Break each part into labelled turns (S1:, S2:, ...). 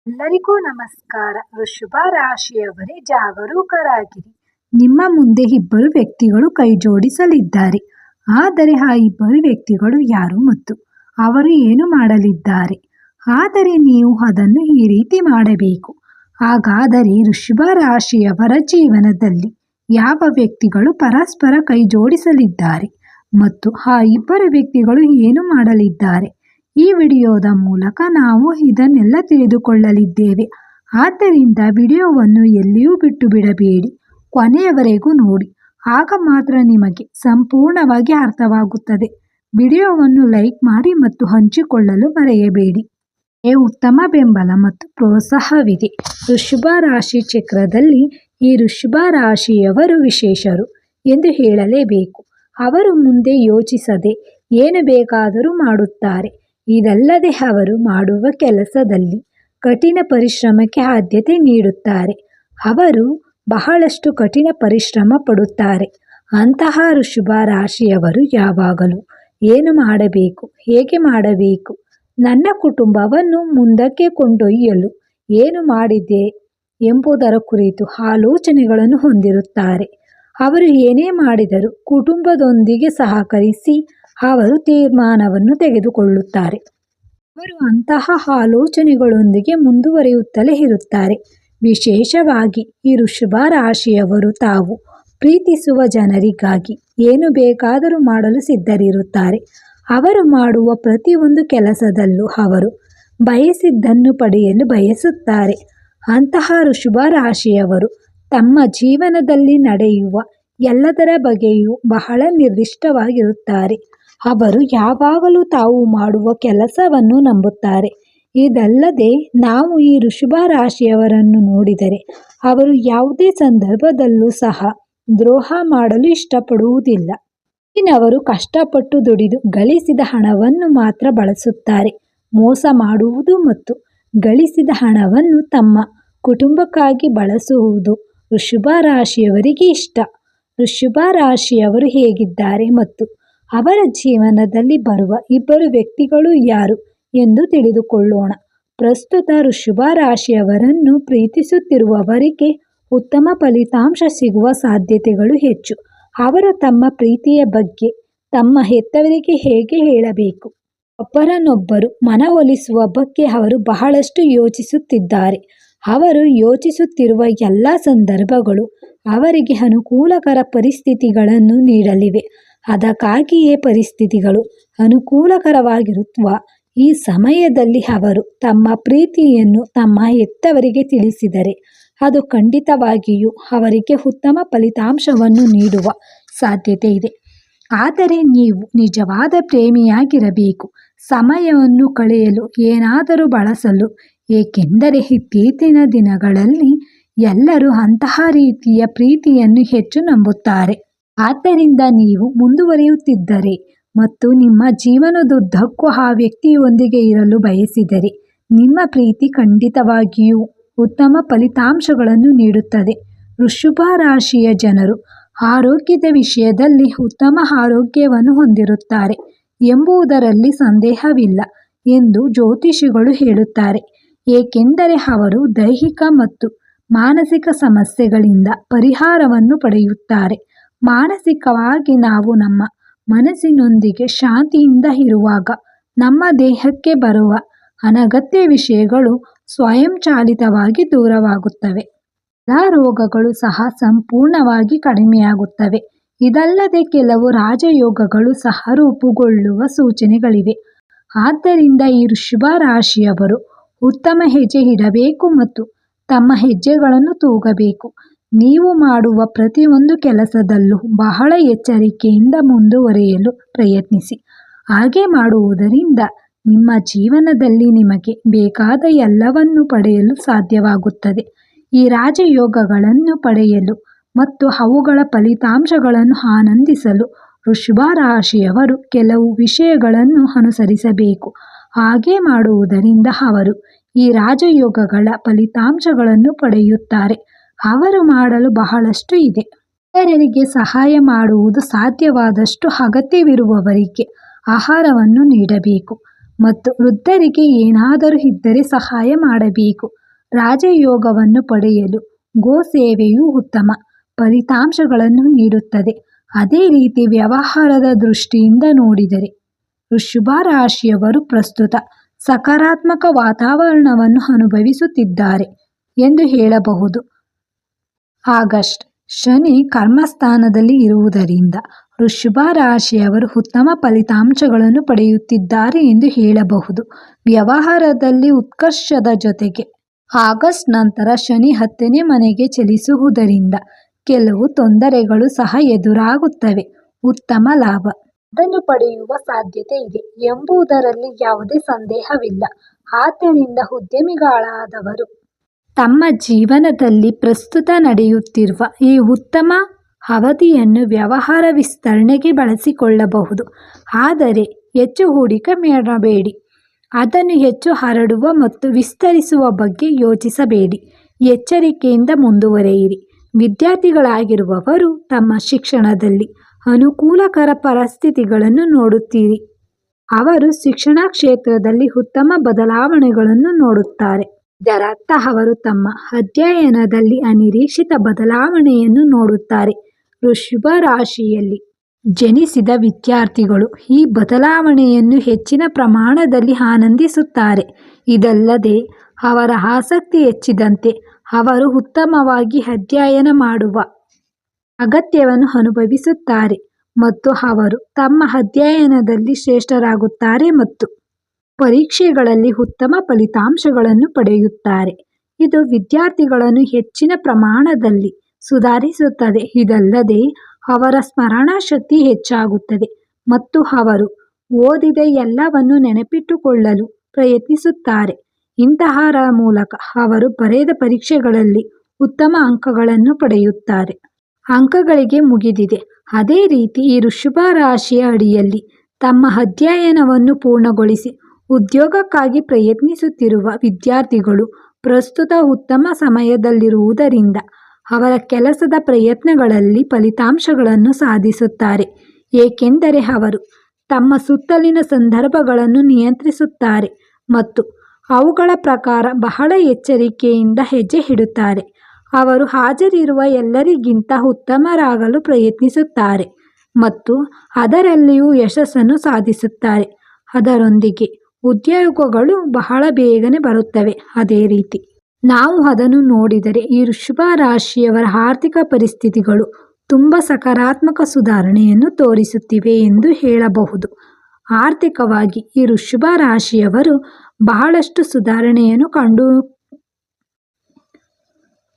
S1: ಎಲ್ಲರಿಗೂ ನಮಸ್ಕಾರ. ವೃಷಭ ರಾಶಿಯವರೇ, ಜಾಗರೂಕರಾಗಿರಿ. ನಿಮ್ಮ ಮುಂದೆ ಇಬ್ಬರು ವ್ಯಕ್ತಿಗಳು ಕೈ ಜೋಡಿಸಲಿದ್ದಾರೆ. ಆದರೆ ಆ ಇಬ್ಬರು ವ್ಯಕ್ತಿಗಳು ಯಾರು ಮತ್ತು ಅವರು ಏನು ಮಾಡಲಿದ್ದಾರೆ? ಆದರೆ ನೀವು ಅದನ್ನು ಈ ರೀತಿ ಮಾಡಬೇಕು. ಹಾಗಾದರೆ ವೃಷಭ ರಾಶಿಯವರ ಜೀವನದಲ್ಲಿ ಯಾವ ವ್ಯಕ್ತಿಗಳು ಪರಸ್ಪರ ಕೈ ಜೋಡಿಸಲಿದ್ದಾರೆ ಮತ್ತು ಆ ಇಬ್ಬರು ವ್ಯಕ್ತಿಗಳು ಏನು ಮಾಡಲಿದ್ದಾರೆ? ಈ ವಿಡಿಯೋದ ಮೂಲಕ ನಾವು ಇದನ್ನೆಲ್ಲ ತಿಳಿದುಕೊಳ್ಳಲಿದ್ದೇವೆ. ಆದ್ದರಿಂದ ವಿಡಿಯೋವನ್ನು ಎಲ್ಲಿಯೂ ಬಿಟ್ಟು ಬಿಡಬೇಡಿ, ಕೊನೆಯವರೆಗೂ ನೋಡಿ. ಆಗ ಮಾತ್ರ ನಿಮಗೆ ಸಂಪೂರ್ಣವಾಗಿ ಅರ್ಥವಾಗುತ್ತದೆ. ವಿಡಿಯೋವನ್ನು ಲೈಕ್ ಮಾಡಿ ಮತ್ತು ಹಂಚಿಕೊಳ್ಳಲು ಮರೆಯಬೇಡಿ. ಉತ್ತಮ ಬೆಂಬಲ ಮತ್ತು ಪ್ರೋತ್ಸಾಹವಿದೆ. ವೃಷಭ ರಾಶಿ ಚಕ್ರದಲ್ಲಿ ಈ ವೃಷಭ ರಾಶಿಯವರು ವಿಶೇಷರು ಎಂದು ಹೇಳಲೇಬೇಕು. ಅವರು ಮುಂದೆ ಯೋಚಿಸದೆ ಏನು ಬೇಕಾದರೂ ಮಾಡುತ್ತಾರೆ. ಇದಲ್ಲದೆ ಅವರು ಮಾಡುವ ಕೆಲಸದಲ್ಲಿ ಕಠಿಣ ಪರಿಶ್ರಮಕ್ಕೆ ಆದ್ಯತೆ ನೀಡುತ್ತಾರೆ. ಅವರು ಬಹಳಷ್ಟು ಕಠಿಣ ಪರಿಶ್ರಮ ಪಡುತ್ತಾರೆ. ಅಂತಹ ವೃಷಭ ರಾಶಿಯವರು ಯಾವಾಗಲೂ ಏನು ಮಾಡಬೇಕು, ಹೇಗೆ ಮಾಡಬೇಕು, ನನ್ನ ಕುಟುಂಬವನ್ನು ಮುಂದಕ್ಕೆ ಕೊಂಡೊಯ್ಯಲು ಏನು ಮಾಡಿದೆ ಎಂಬುದರ ಕುರಿತು ಆಲೋಚನೆಗಳನ್ನು ಹೊಂದಿರುತ್ತಾರೆ. ಅವರು ಏನೇ ಮಾಡಿದರೂ ಕುಟುಂಬದೊಂದಿಗೆ ಸಹಕರಿಸಿ ಅವರು ತೀರ್ಮಾನವನ್ನು ತೆಗೆದುಕೊಳ್ಳುತ್ತಾರೆ. ಅವರು ಅಂತಹ ಆಲೋಚನೆಗಳೊಂದಿಗೆ ಮುಂದುವರಿಯುತ್ತಲೇ ಇರುತ್ತಾರೆ. ವಿಶೇಷವಾಗಿ ಈ ವೃಷಭ ರಾಶಿಯವರು ತಾವು ಪ್ರೀತಿಸುವ ಜನರಿಗಾಗಿ ಏನು ಬೇಕಾದರೂ ಮಾಡಲು ಸಿದ್ಧರಿರುತ್ತಾರೆ. ಅವರು ಮಾಡುವ ಪ್ರತಿಯೊಂದು ಕೆಲಸದಲ್ಲೂ ಅವರು ಬಯಸಿದ್ದನ್ನು ಪಡೆಯಲು ಬಯಸುತ್ತಾರೆ. ಅಂತಹ ವೃಷಭ ರಾಶಿಯವರು ತಮ್ಮ ಜೀವನದಲ್ಲಿ ನಡೆಯುವ ಎಲ್ಲದರ ಬಗ್ಗೆಯೂ ಬಹಳ ನಿರ್ದಿಷ್ಟವಾಗಿರುತ್ತಾರೆ. ಅವರು ಯಾವಾಗಲೂ ತಾವು ಮಾಡುವ ಕೆಲಸವನ್ನು ನಂಬುತ್ತಾರೆ. ಇದಲ್ಲದೆ ನಾವು ಈ ವೃಷಭ ರಾಶಿಯವರನ್ನು ನೋಡಿದರೆ ಅವರು ಯಾವುದೇ ಸಂದರ್ಭದಲ್ಲೂ ಸಹ ದ್ರೋಹ ಮಾಡಲು ಇಷ್ಟಪಡುವುದಿಲ್ಲ. ಅವರು ಕಷ್ಟಪಟ್ಟು ದುಡಿದು ಗಳಿಸಿದ ಹಣವನ್ನು ಮಾತ್ರ ಬಳಸುತ್ತಾರೆ. ಮೋಸ ಮಾಡುವುದು ಮತ್ತು ಗಳಿಸಿದ ಹಣವನ್ನು ತಮ್ಮ ಕುಟುಂಬಕ್ಕಾಗಿ ಬಳಸುವುದು ವೃಷಭ ರಾಶಿಯವರಿಗೆ ಇಷ್ಟ. ವೃಷಭ ರಾಶಿಯವರು ಹೇಗಿದ್ದಾರೆ ಮತ್ತು ಅವರ ಜೀವನದಲ್ಲಿ ಬರುವ ಇಬ್ಬರು ವ್ಯಕ್ತಿಗಳು ಯಾರು ಎಂದು ತಿಳಿದುಕೊಳ್ಳೋಣ. ಪ್ರಸ್ತುತ ವೃಷಭ ರಾಶಿಯವರನ್ನು ಪ್ರೀತಿಸುತ್ತಿರುವವರಿಗೆ ಉತ್ತಮ ಫಲಿತಾಂಶ ಸಿಗುವ ಸಾಧ್ಯತೆಗಳು ಹೆಚ್ಚು. ಅವರು ತಮ್ಮ ಪ್ರೀತಿಯ ಬಗ್ಗೆ ತಮ್ಮ ಹೆತ್ತವರಿಗೆ ಹೇಗೆ ಹೇಳಬೇಕು, ಒಬ್ಬರನ್ನೊಬ್ಬರು ಮನವೊಲಿಸುವ ಬಗ್ಗೆ ಅವರು ಬಹಳಷ್ಟು ಯೋಚಿಸುತ್ತಿದ್ದಾರೆ. ಅವರು ಯೋಚಿಸುತ್ತಿರುವ ಎಲ್ಲ ಸಂದರ್ಭಗಳು ಅವರಿಗೆ ಅನುಕೂಲಕರ ಪರಿಸ್ಥಿತಿಗಳನ್ನು ನೀಡಲಿವೆ. ಅದಕ್ಕಾಗಿಯೇ ಪರಿಸ್ಥಿತಿಗಳು ಅನುಕೂಲಕರವಾಗಿರುವ ಈ ಸಮಯದಲ್ಲಿ ಅವರು ತಮ್ಮ ಪ್ರೀತಿಯನ್ನು ತಮ್ಮ ಹೆತ್ತವರಿಗೆ ತಿಳಿಸಿದರೆ ಅದು ಖಂಡಿತವಾಗಿಯೂ ಅವರಿಗೆ ಉತ್ತಮ ಫಲಿತಾಂಶವನ್ನು ನೀಡುವ ಸಾಧ್ಯತೆ ಇದೆ. ಆದರೆ ನೀವು ನಿಜವಾದ ಪ್ರೇಮಿಯಾಗಿರಬೇಕು. ಸಮಯವನ್ನು ಕಳೆಯಲು ಏನಾದರೂ ಬಳಸಲು, ಏಕೆಂದರೆ ಇತ್ತೀಚಿನ ದಿನಗಳಲ್ಲಿ ಎಲ್ಲರೂ ಅಂತಹ ರೀತಿಯ ಪ್ರೀತಿಯನ್ನು ಹೆಚ್ಚು ನಂಬುತ್ತಾರೆ. ಆದ್ದರಿಂದ ನೀವು ಮುಂದುವರಿಯುತ್ತಿದ್ದರೆ ಮತ್ತು ನಿಮ್ಮ ಜೀವನದುದ್ದಕ್ಕೂ ಆ ವ್ಯಕ್ತಿಯೊಂದಿಗೆ ಇರಲು ಬಯಸಿದರೆ ನಿಮ್ಮ ಪ್ರೀತಿ ಖಂಡಿತವಾಗಿಯೂ ಉತ್ತಮ ಫಲಿತಾಂಶಗಳನ್ನು ನೀಡುತ್ತದೆ. ವೃಷಭ ರಾಶಿಯ ಜನರು ಆರೋಗ್ಯದ ವಿಷಯದಲ್ಲಿ ಉತ್ತಮ ಆರೋಗ್ಯವನ್ನು ಹೊಂದಿರುತ್ತಾರೆ ಎಂಬುದರಲ್ಲಿ ಸಂದೇಹವಿಲ್ಲ ಎಂದು ಜ್ಯೋತಿಷಿಗಳು ಹೇಳುತ್ತಾರೆ. ಏಕೆಂದರೆ ಅವರು ದೈಹಿಕ ಮತ್ತು ಮಾನಸಿಕ ಸಮಸ್ಯೆಗಳಿಂದ ಪರಿಹಾರವನ್ನು ಪಡೆಯುತ್ತಾರೆ. ಮಾನಸಿಕವಾಗಿ ನಾವು ನಮ್ಮ ಮನಸ್ಸಿನೊಂದಿಗೆ ಶಾಂತಿಯಿಂದ ಇರುವಾಗ ನಮ್ಮ ದೇಹಕ್ಕೆ ಬರುವ ಅನಗತ್ಯ ವಿಷಯಗಳು ಸ್ವಯಂಚಾಲಿತವಾಗಿ ದೂರವಾಗುತ್ತವೆ. ಎಲ್ಲ ರೋಗಗಳು ಸಹ ಸಂಪೂರ್ಣವಾಗಿ ಕಡಿಮೆಯಾಗುತ್ತವೆ. ಇದಲ್ಲದೆ ಕೆಲವು ರಾಜಯೋಗಗಳು ಸಹ ರೂಪುಗೊಳ್ಳುವ ಸೂಚನೆಗಳಿವೆ. ಆದ್ದರಿಂದ ಈ ವೃಷಭ ರಾಶಿಯವರು ಉತ್ತಮ ಹೆಜ್ಜೆ ಇಡಬೇಕು ಮತ್ತು ತಮ್ಮ ಹೆಜ್ಜೆಗಳನ್ನು ತೂಗಬೇಕು. ನೀವು ಮಾಡುವ ಪ್ರತಿಯೊಂದು ಕೆಲಸದಲ್ಲೂ ಬಹಳ ಎಚ್ಚರಿಕೆಯಿಂದ ಮುಂದುವರಿಯಲು ಪ್ರಯತ್ನಿಸಿ. ಹಾಗೆ ಮಾಡುವುದರಿಂದ ನಿಮ್ಮ ಜೀವನದಲ್ಲಿ ನಿಮಗೆ ಬೇಕಾದ ಎಲ್ಲವನ್ನು ಪಡೆಯಲು ಸಾಧ್ಯವಾಗುತ್ತದೆ. ಈ ರಾಜಯೋಗಗಳನ್ನು ಪಡೆಯಲು ಮತ್ತು ಅವುಗಳ ಫಲಿತಾಂಶಗಳನ್ನು ಆನಂದಿಸಲು ವೃಷಭ ರಾಶಿಯವರು ಕೆಲವು ವಿಷಯಗಳನ್ನು ಅನುಸರಿಸಬೇಕು. ಹಾಗೆ ಮಾಡುವುದರಿಂದ ಅವರು ಈ ರಾಜಯೋಗಗಳ ಫಲಿತಾಂಶಗಳನ್ನು ಪಡೆಯುತ್ತಾರೆ. ಅವರು ಮಾಡಲು ಬಹಳಷ್ಟು ಇದೆ. ಇತರರಿಗೆ ಸಹಾಯ ಮಾಡುವುದು, ಸಾಧ್ಯವಾದಷ್ಟು ಅಗತ್ಯವಿರುವವರಿಗೆ ಆಹಾರವನ್ನು ನೀಡಬೇಕು ಮತ್ತು ವೃದ್ಧರಿಗೆ ಏನಾದರೂ ಇದ್ದರೆ ಸಹಾಯ ಮಾಡಬೇಕು. ರಾಜಯೋಗವನ್ನು ಪಡೆಯಲು ಗೋಸೇವೆಯು ಉತ್ತಮ ಫಲಿತಾಂಶಗಳನ್ನು ನೀಡುತ್ತದೆ. ಅದೇ ರೀತಿ ವ್ಯವಹಾರದ ದೃಷ್ಟಿಯಿಂದ ನೋಡಿದರೆ ವೃಷಭ ರಾಶಿಯವರು ಪ್ರಸ್ತುತ ಸಕಾರಾತ್ಮಕ ವಾತಾವರಣವನ್ನು ಅನುಭವಿಸುತ್ತಿದ್ದಾರೆ ಎಂದು ಹೇಳಬಹುದು. ಆಗಸ್ಟ್ ಶನಿ ಕರ್ಮಸ್ಥಾನದಲ್ಲಿ ಇರುವುದರಿಂದ ವೃಷಭ ರಾಶಿಯವರು ಉತ್ತಮ ಫಲಿತಾಂಶಗಳನ್ನು ಪಡೆಯುತ್ತಿದ್ದಾರೆ ಎಂದು ಹೇಳಬಹುದು. ವ್ಯವಹಾರದಲ್ಲಿ ಉತ್ಕರ್ಷದ ಜೊತೆಗೆ ಆಗಸ್ಟ್ ನಂತರ ಶನಿ 10ನೇ ಮನೆಗೆ ಚಲಿಸುವುದರಿಂದ ಕೆಲವು ತೊಂದರೆಗಳು ಸಹ ಎದುರಾಗುತ್ತವೆ. ಉತ್ತಮ ಲಾಭ ಅದನ್ನು ಪಡೆಯುವ ಸಾಧ್ಯತೆ ಇದೆ ಎಂಬುದರಲ್ಲಿ ಯಾವುದೇ ಸಂದೇಹವಿಲ್ಲ. ಆದ್ದರಿಂದ ಉದ್ಯಮಿಗಳಾದವರು ತಮ್ಮ ಜೀವನದಲ್ಲಿ ಪ್ರಸ್ತುತ ನಡೆಯುತ್ತಿರುವ ಈ ಉತ್ತಮ ಅವಧಿಯನ್ನು ವ್ಯವಹಾರ ವಿಸ್ತರಣೆಗೆ ಬಳಸಿಕೊಳ್ಳಬಹುದು. ಆದರೆ ಹೆಚ್ಚು ಹೂಡಿಕೆ ಮಾಡಬೇಡಿ. ಅದನ್ನು ಹೆಚ್ಚು ಹರಡುವ ಮತ್ತು ವಿಸ್ತರಿಸುವ ಬಗ್ಗೆ ಯೋಚಿಸಬೇಡಿ. ಎಚ್ಚರಿಕೆಯಿಂದ ಮುಂದುವರಿಯಿರಿ. ವಿದ್ಯಾರ್ಥಿಗಳಾಗಿರುವವರು ತಮ್ಮ ಶಿಕ್ಷಣದಲ್ಲಿ ಅನುಕೂಲಕರ ಪರಿಸ್ಥಿತಿಗಳನ್ನು ನೋಡುತ್ತೀರಿ. ಅವರು ಶಿಕ್ಷಣ ಕ್ಷೇತ್ರದಲ್ಲಿ ಉತ್ತಮ ಬದಲಾವಣೆಗಳನ್ನು ನೋಡುತ್ತಾರೆ. ಇದರರ್ಥ ಅವರು ತಮ್ಮ ಅಧ್ಯಯನದಲ್ಲಿ ಅನಿರೀಕ್ಷಿತ ಬದಲಾವಣೆಯನ್ನು ನೋಡುತ್ತಾರೆ. ವೃಷಭ ರಾಶಿಯಲ್ಲಿ ಜನಿಸಿದ ವಿದ್ಯಾರ್ಥಿಗಳು ಈ ಬದಲಾವಣೆಯನ್ನು ಹೆಚ್ಚಿನ ಪ್ರಮಾಣದಲ್ಲಿ ಆನಂದಿಸುತ್ತಾರೆ. ಇದಲ್ಲದೆ ಅವರ ಆಸಕ್ತಿ ಹೆಚ್ಚಿದಂತೆ ಅವರು ಉತ್ತಮವಾಗಿ ಅಧ್ಯಯನ ಮಾಡುವ ಅಗತ್ಯವನ್ನು ಅನುಭವಿಸುತ್ತಾರೆ ಮತ್ತು ಅವರು ತಮ್ಮ ಅಧ್ಯಯನದಲ್ಲಿ ಶ್ರೇಷ್ಠರಾಗುತ್ತಾರೆ ಮತ್ತು ಪರೀಕ್ಷೆಗಳಲ್ಲಿ ಉತ್ತಮ ಫಲಿತಾಂಶಗಳನ್ನು ಪಡೆಯುತ್ತಾರೆ. ಇದು ವಿದ್ಯಾರ್ಥಿಗಳನ್ನು ಹೆಚ್ಚಿನ ಪ್ರಮಾಣದಲ್ಲಿ ಸುಧಾರಿಸುತ್ತದೆ. ಇದಲ್ಲದೆ ಅವರ ಸ್ಮರಣ ಶಕ್ತಿ ಹೆಚ್ಚಾಗುತ್ತದೆ ಮತ್ತು ಅವರು ಓದಿದ ಎಲ್ಲವನ್ನು ನೆನಪಿಟ್ಟುಕೊಳ್ಳಲು ಪ್ರಯತ್ನಿಸುತ್ತಾರೆ. ಇಂತಹರ ಮೂಲಕ ಅವರು ಬರೆದ ಪರೀಕ್ಷೆಗಳಲ್ಲಿ ಉತ್ತಮ ಅಂಕಗಳನ್ನು ಪಡೆಯುತ್ತಾರೆ. ಅಂಕಗಳಿಗೆ ಮುಗಿದಿದೆ. ಅದೇ ರೀತಿ ಈ ವೃಷಭ ರಾಶಿಯ ಅಡಿಯಲ್ಲಿ ತಮ್ಮ ಅಧ್ಯಯನವನ್ನು ಪೂರ್ಣಗೊಳಿಸಿ ಉದ್ಯೋಗಕ್ಕಾಗಿ ಪ್ರಯತ್ನಿಸುತ್ತಿರುವ ವಿದ್ಯಾರ್ಥಿಗಳು ಪ್ರಸ್ತುತ ಉತ್ತಮ ಸಮಯದಲ್ಲಿರುವುದರಿಂದ ಅವರ ಕೆಲಸದ ಪ್ರಯತ್ನಗಳಲ್ಲಿ ಫಲಿತಾಂಶಗಳನ್ನು ಸಾಧಿಸುತ್ತಾರೆ. ಏಕೆಂದರೆ ಅವರು ತಮ್ಮ ಸುತ್ತಲಿನ ಸಂದರ್ಭಗಳನ್ನು ನಿಯಂತ್ರಿಸುತ್ತಾರೆ ಮತ್ತು ಅವುಗಳ ಪ್ರಕಾರ ಬಹಳ ಎಚ್ಚರಿಕೆಯಿಂದ ಹೆಜ್ಜೆ ಇಡುತ್ತಾರೆ. ಅವರು ಹಾಜರಿರುವ ಎಲ್ಲರಿಗಿಂತ ಉತ್ತಮರಾಗಲು ಪ್ರಯತ್ನಿಸುತ್ತಾರೆ ಮತ್ತು ಅದರಲ್ಲಿಯೂ ಯಶಸ್ಸನ್ನು ಸಾಧಿಸುತ್ತಾರೆ. ಅದರೊಂದಿಗೆ ಉದ್ಯೋಗಗಳು ಬಹಳ ಬೇಗನೆ ಬರುತ್ತವೆ. ಅದೇ ರೀತಿ ನಾವು ಅದನ್ನು ನೋಡಿದರೆ ಈ ವೃಷಭ ರಾಶಿಯವರ ಆರ್ಥಿಕ ಪರಿಸ್ಥಿತಿಗಳು ತುಂಬ ಸಕಾರಾತ್ಮಕ ಸುಧಾರಣೆಯನ್ನು ತೋರಿಸುತ್ತಿವೆ ಎಂದು ಹೇಳಬಹುದು. ಆರ್ಥಿಕವಾಗಿ ಈ ವೃಷಭ ರಾಶಿಯವರು ಬಹಳಷ್ಟು ಸುಧಾರಣೆಯನ್ನು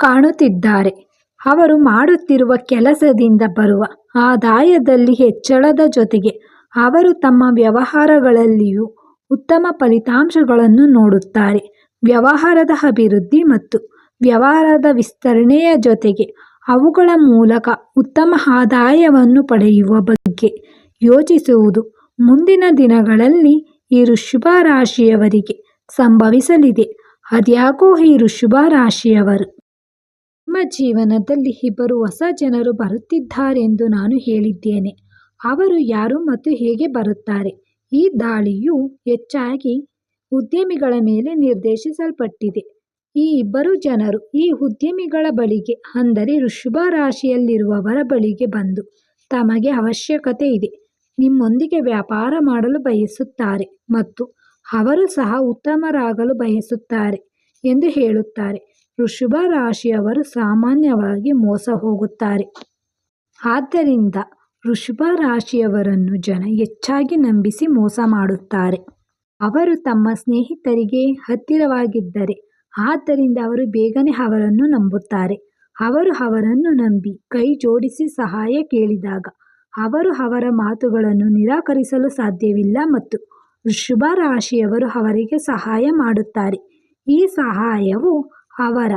S1: ಕಾಣುತ್ತಿದ್ದಾರೆ. ಅವರು ಮಾಡುತ್ತಿರುವ ಕೆಲಸದಿಂದ ಬರುವ ಆದಾಯದಲ್ಲಿ ಹೆಚ್ಚಳದ ಜೊತೆಗೆ ಅವರು ತಮ್ಮ ವ್ಯವಹಾರಗಳಲ್ಲಿಯೂ ಉತ್ತಮ ಫಲಿತಾಂಶಗಳನ್ನು ನೋಡುತ್ತಾರೆ. ವ್ಯವಹಾರದ ಅಭಿವೃದ್ಧಿ ಮತ್ತು ವ್ಯವಹಾರದ ವಿಸ್ತರಣೆಯ ಜೊತೆಗೆ ಅವುಗಳ ಮೂಲಕ ಉತ್ತಮ ಆದಾಯವನ್ನು ಪಡೆಯುವ ಬಗ್ಗೆ ಯೋಚಿಸುವುದು ಮುಂದಿನ ದಿನಗಳಲ್ಲಿ ಈ ವೃಷಭ ರಾಶಿಯವರಿಗೆ ಸಂಭವಿಸಲಿದೆ. ಆದಾಗ್ಯೂ ಈ ವೃಷಭ ರಾಶಿಯವರು ನಿಮ್ಮ ಜೀವನದಲ್ಲಿ ಇಬ್ಬರು ಹೊಸ ಜನರು ಬರುತ್ತಿದ್ದಾರೆಂದು ನಾನು ಹೇಳಿದ್ದೇನೆ. ಅವರು ಯಾರು ಮತ್ತು ಹೇಗೆ ಬರುತ್ತಾರೆ? ಈ ದಾಳಿಯು ಹೆಚ್ಚಾಗಿ ಉದ್ಯಮಿಗಳ ಮೇಲೆ ನಿರ್ದೇಶಿಸಲ್ಪಟ್ಟಿದೆ. ಈ ಇಬ್ಬರು ಜನರು ಈ ಉದ್ಯಮಿಗಳ ಬಳಿಗೆ, ಅಂದರೆ ವೃಷಭ ರಾಶಿಯಲ್ಲಿರುವವರ ಬಳಿಗೆ ಬಂದು ತಮಗೆ ಅವಶ್ಯಕತೆ ಇದೆ, ನಿಮ್ಮೊಂದಿಗೆ ವ್ಯಾಪಾರ ಮಾಡಲು ಬಯಸುತ್ತಾರೆ ಮತ್ತು ಅವರು ಸಹ ಉತ್ತಮರಾಗಲು ಬಯಸುತ್ತಾರೆ ಎಂದು ಹೇಳುತ್ತಾರೆ. ವೃಷಭ ರಾಶಿಯವರು ಸಾಮಾನ್ಯವಾಗಿ ಮೋಸ ಹೋಗುತ್ತಾರೆ. ಆದ್ದರಿಂದ ವೃಷಭ ರಾಶಿಯವರನ್ನು ಜನ ಹೆಚ್ಚಾಗಿ ನಂಬಿಸಿ ಮೋಸ ಮಾಡುತ್ತಾರೆ. ಅವರು ತಮ್ಮ ಸ್ನೇಹಿತರಿಗೆ ಹತ್ತಿರವಾಗಿದ್ದರೆ ಆದ್ದರಿಂದ ಅವರು ಬೇಗನೆ ಅವರನ್ನು ನಂಬುತ್ತಾರೆ. ಅವರು ಅವರನ್ನು ನಂಬಿ ಕೈ ಜೋಡಿಸಿ ಸಹಾಯ ಕೇಳಿದಾಗ ಅವರು ಅವರ ಮಾತುಗಳನ್ನು ನಿರಾಕರಿಸಲು ಸಾಧ್ಯವಿಲ್ಲ ಮತ್ತು ವೃಷಭ ರಾಶಿಯವರು ಅವರಿಗೆ ಸಹಾಯ ಮಾಡುತ್ತಾರೆ. ಈ ಸಹಾಯವು ಅವರ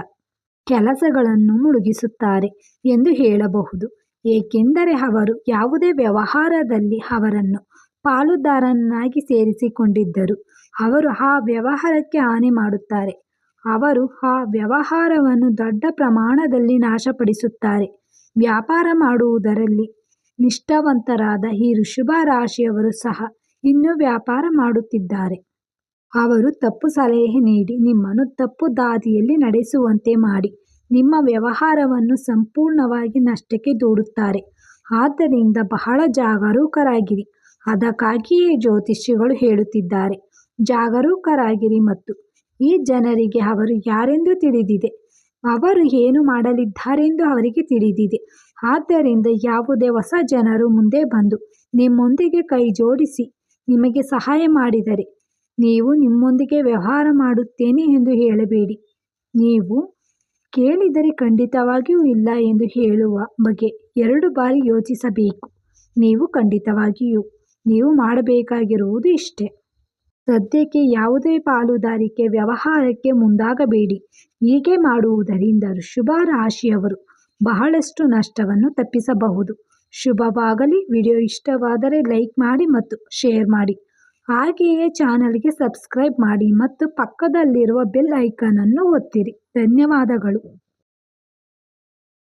S1: ಕೆಲಸಗಳನ್ನು ಮುಳುಗಿಸುತ್ತಾರೆ ಎಂದು ಹೇಳಬಹುದು. ಏಕೆಂದರೆ ಅವರು ಯಾವುದೇ ವ್ಯವಹಾರದಲ್ಲಿ ಅವರನ್ನು ಪಾಲುದಾರನಾಗಿ ಸೇರಿಸಿಕೊಂಡಿದ್ದರೂ ಅವರು ಆ ವ್ಯವಹಾರಕ್ಕೆ ಹಾನಿ ಮಾಡುತ್ತಾರೆ. ಅವರು ಆ ವ್ಯವಹಾರವನ್ನು ದೊಡ್ಡ ಪ್ರಮಾಣದಲ್ಲಿ ನಾಶಪಡಿಸುತ್ತಾರೆ. ವ್ಯಾಪಾರ ಮಾಡುವುದರಲ್ಲಿ ನಿಷ್ಠಾವಂತರಾದ ಈ ವೃಷಭ ರಾಶಿಯವರು ಸಹ ಇನ್ನೂ ವ್ಯಾಪಾರ ಮಾಡುತ್ತಿದ್ದಾರೆ. ಅವರು ತಪ್ಪು ಸಲಹೆ ನೀಡಿ ನಿಮ್ಮನ್ನು ತಪ್ಪು ದಾರಿಯಲ್ಲಿ ನಡೆಸುವಂತೆ ಮಾಡಿ ನಿಮ್ಮ ವ್ಯವಹಾರವನ್ನು ಸಂಪೂರ್ಣವಾಗಿ ನಷ್ಟಕ್ಕೆ ದೂಡುತ್ತಾರೆ. ಆದ್ದರಿಂದ ಬಹಳ ಜಾಗರೂಕರಾಗಿರಿ. ಅದಕ್ಕಾಗಿಯೇ ಜ್ಯೋತಿಷಿಗಳು ಹೇಳುತ್ತಿದ್ದಾರೆ, ಜಾಗರೂಕರಾಗಿರಿ. ಮತ್ತು ಈ ಜನರಿಗೆ ಅವರು ಯಾರೆಂದು ತಿಳಿದಿದೆ, ಅವರು ಏನು ಮಾಡಲಿದ್ದಾರೆಂದು ಅವರಿಗೆ ತಿಳಿದಿದೆ. ಆದ್ದರಿಂದ ಯಾವುದೇ ಹೊಸ ಜನರು ಮುಂದೆ ಬಂದು ನಿಮ್ಮೊಂದಿಗೆ ಕೈ ಜೋಡಿಸಿ ನಿಮಗೆ ಸಹಾಯ ಮಾಡಿದರೆ ನೀವು ನಿಮ್ಮೊಂದಿಗೆ ವ್ಯವಹಾರ ಮಾಡುತ್ತೇನೆ ಎಂದು ಹೇಳಬೇಡಿ. ನೀವು ಕೇಳಿದರೆ ಖಂಡಿತವಾಗಿಯೂ ಇಲ್ಲ ಎಂದು ಹೇಳುವ ಬಗ್ಗೆ 2 ಬಾರಿ ಯೋಚಿಸಬೇಕು. ನೀವು ಮಾಡಬೇಕಾಗಿರುವುದು ಇಷ್ಟೇ. ಸದ್ಯಕ್ಕೆ ಯಾವುದೇ ಪಾಲುದಾರಿಕೆ ವ್ಯವಹಾರಕ್ಕೆ ಮುಂದಾಗಬೇಡಿ. ಹೀಗೆ ಮಾಡುವುದರಿಂದ ವೃಷಭ ರಾಶಿಯವರು ಬಹಳಷ್ಟು ನಷ್ಟವನ್ನು ತಪ್ಪಿಸಬಹುದು. ಶುಭವಾಗಲಿ. ವಿಡಿಯೋ ಇಷ್ಟವಾದರೆ ಲೈಕ್ ಮಾಡಿ ಮತ್ತು ಶೇರ್ ಮಾಡಿ. ಹಾಗೆಯೇ ಚಾನಲ್ಗೆ ಸಬ್ಸ್ಕ್ರೈಬ್ ಮಾಡಿ ಮತ್ತು ಪಕ್ಕದಲ್ಲಿರುವ ಬೆಲ್ ಐಕಾನ್ ಅನ್ನು ಒತ್ತಿರಿ. ಧನ್ಯವಾದಗಳು.